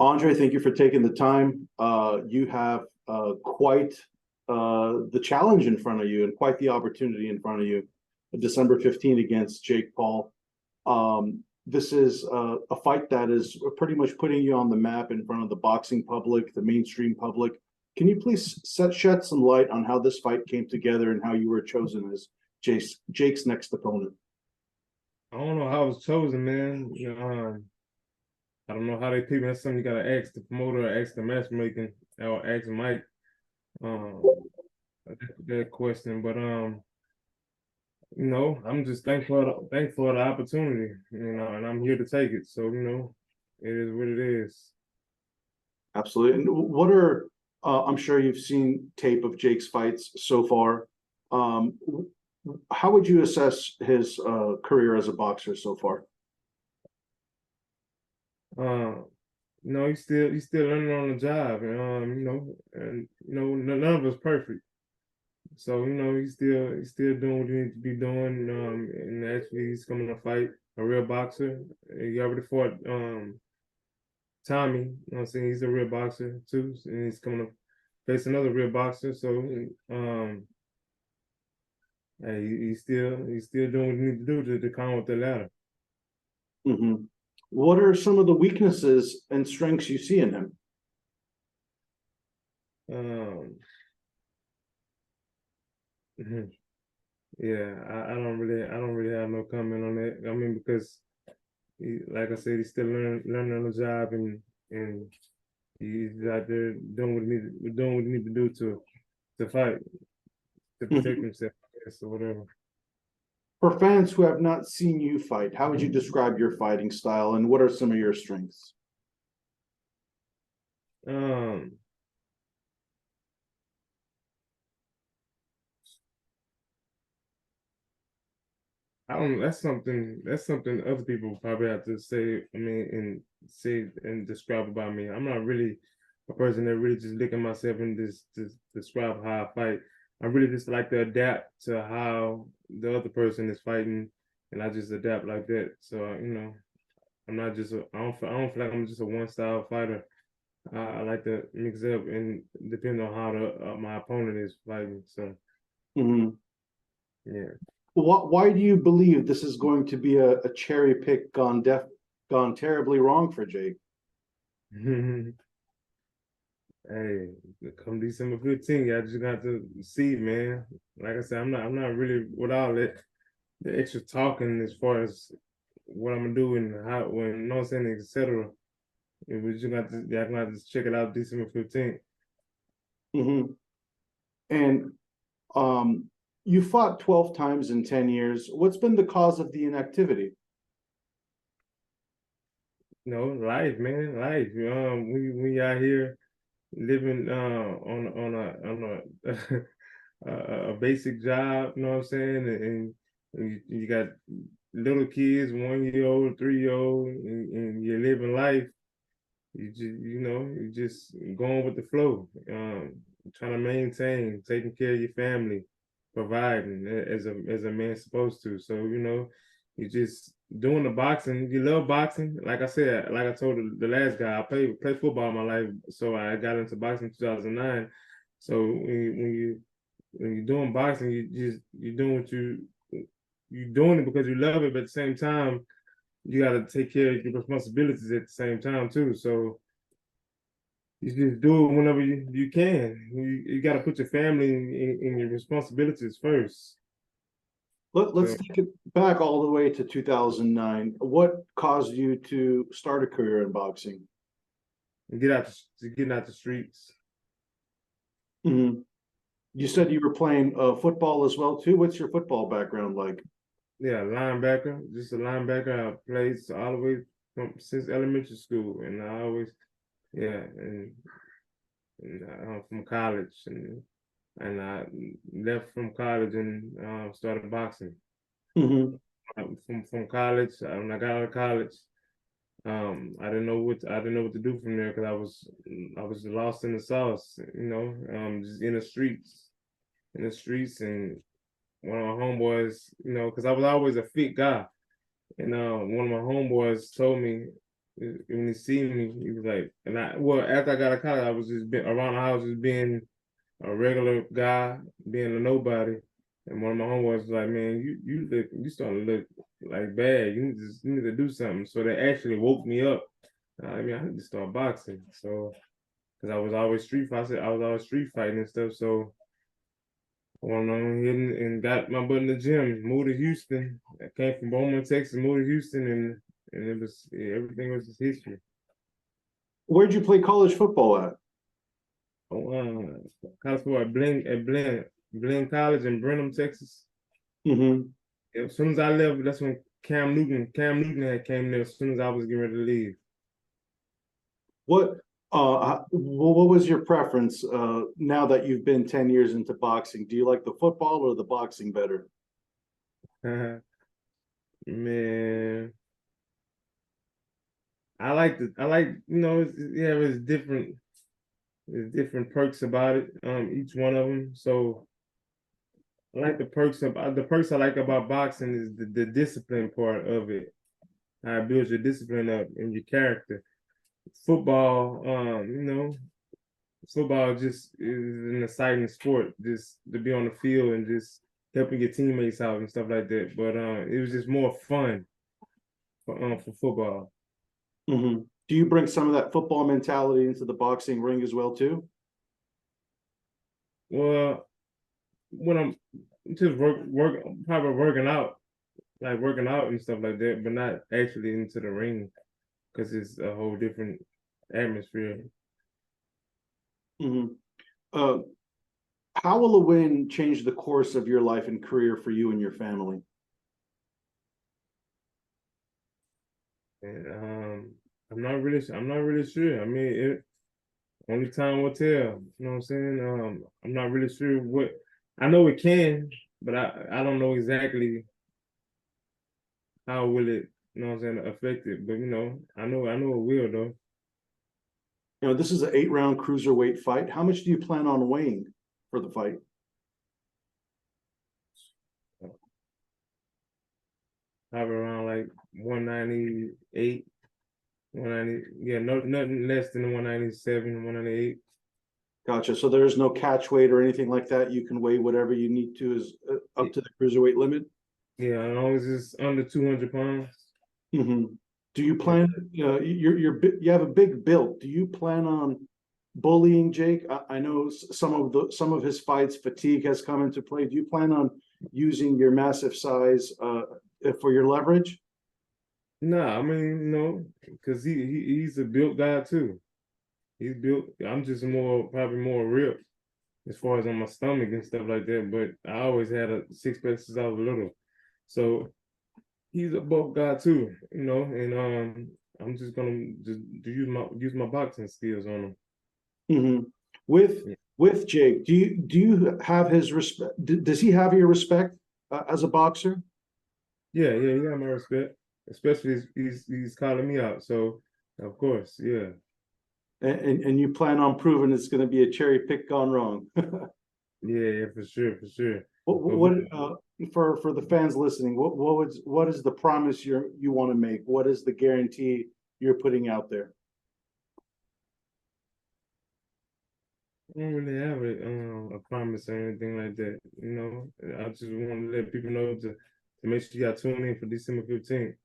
Andre, thank you for taking the time. You have quite the challenge in front of you and quite the opportunity in front of you. December 15th against Jake Paul. This is a fight that is pretty much putting you on the map in front of the boxing public, the mainstream public. Can you please shed some light on how this fight came together and how you were chosen as Jake's next opponent? I don't know how I was chosen, man. I don't know how they pick me. That's something you gotta ask the promoter, or ask the matchmaking, or ask Mike. Um, that question, but I'm just thankful for the opportunity, and I'm here to take it. So, it is what it is. Absolutely. And what are I'm sure you've seen tape of Jake's fights so far. How would you assess his career as a boxer so far? He's still learning on the job, and none of us perfect. So he's still doing what he needs to be doing. And actually, he's coming to fight a real boxer. He already fought Tommy. You know what I'm saying? He's a real boxer too, and he's coming to face another real boxer. So hey, he's still doing what he needs to do to climb up the ladder. Mm-hmm. What are some of the weaknesses and strengths you see in him? Yeah, I don't really have no comment on that. I mean, because like I said, he's still learning on the job, and he's out there doing what he need to do to fight, to protect himself, I guess, or whatever. For fans who have not seen you fight, how would you describe your fighting style, and what are some of your strengths? I don't. That's something other people probably have to say. I mean, and say and describe about me. I'm not really a person that really just look at myself and just describe how I fight. I really just like to adapt to how the other person is fighting, and I just adapt like that. So I'm not just I don't feel like I'm just a one style fighter. I like to mix it up and depend on how my opponent is fighting. So yeah. Why do you believe this is going to be a cherry pick gone terribly wrong for Jake? Hey, come December 15th, y'all just got to see, man. Like I said, I'm not really with all that the extra talking as far as what I'm gonna do and how when you know what I'm saying, etc. We just got to y'all gonna have to check it out December 15th. And you fought 12 times in 10 years. What's been the cause of the inactivity? Life, man, life. We out here living on a basic job, you know what I'm saying? And you got little kids, 1 year old, 3 year old, and you're living life. You just going with the flow, trying to maintain, taking care of your family, providing as a man supposed to. So you just doing the boxing. You love boxing, like I said, like I told the last guy. I played football my life, so I got into boxing in 2009. So when you're doing boxing, you're doing you're doing it because you love it, but at the same time you got to take care of your responsibilities at the same time too. So you just do it whenever you can. You got to put your family in your responsibilities first. Let's So take it back all the way to 2009. What caused you to start a career in boxing? getting out the streets. You said you were playing football as well too. What's your football background like? Yeah, linebacker, just a linebacker. I played all the way since elementary school, and I always, yeah, and from college, and I left from college and started boxing. From college, when I got out of college, I didn't know what to do from there because I was lost in the sauce, just in the streets, and one of my homeboys, because I was always a fit guy. And one of my homeboys told me, when he seen me, he was like, and well, after I got out of college, I was just been around the house, just being a regular guy, being a nobody. And one of my homeboys was like, man, you starting to look like bad. You need to do something. So they actually woke me up. I mean, I need to start boxing. So, because I was always I was always street fighting and stuff. So I went on hitting and got my butt in the gym. Moved to Houston. I came from Beaumont, Texas. Moved to Houston, and it was everything was just history. Where'd you play college football at? College football at Blinn College in Brenham, Texas. Mm-hmm. As soon as I left, that's when Cam Newton had came there as soon as I was getting ready to leave. What was your preference now that you've been 10 years into boxing? Do you like the football or the boxing better? Man, it's different. There's different perks about it. Each one of them. So I like the perks I like about boxing is the discipline part of it. How it builds your discipline up and your character. Football, football just is an exciting sport, just to be on the field and just helping your teammates out and stuff like that. But it was just more fun for football. Mm-hmm. Do you bring some of that football mentality into the boxing ring as well too? Well, when I'm just probably working out and stuff like that, but not actually into the ring because it's a whole different atmosphere. Mm-hmm. Uh, how will a win change the course of your life and career for you and your family? And I'm not really sure. I mean, only time will tell. You know what I'm saying? I'm not really sure what. I know it can, but I don't know exactly how will it. You know what I'm saying? Affect it, but I know it will though. You know, this is an 8-round cruiserweight fight. How much do you plan on weighing for the fight? Probably around like 198, 190. Yeah, nothing less than 197, 198. Gotcha. So there is no catch weight or anything like that. You can weigh whatever you need to, is up to the cruiserweight limit. Yeah, as long as it's under 200 pounds. Mm-hmm. Do you Yeah. plan? You have a big build. Do you plan on bullying Jake? I know some of his fights, fatigue has come into play. Do you plan on using your massive size for your leverage? Nah, I mean, no, because he's a built guy too. He's built. I'm just probably more ripped as far as on my stomach and stuff like that. But I always had a 6 pack since I was little, so he's a bulk guy too, And I'm just gonna just use my boxing skills on him. Mm-hmm. With Yeah, with Jake, do you have his respect? Does he have your respect as a boxer? yeah, he got my respect, especially he's calling me out. So of course, yeah. And you plan on proving it's going to be a cherry pick gone wrong. Yeah, for sure, for sure. What for the fans listening? What is the promise you want to make? What is the guarantee you're putting out there? I don't really have a promise or anything like that. I just want to let people know to make sure y'all tune in for December 15th.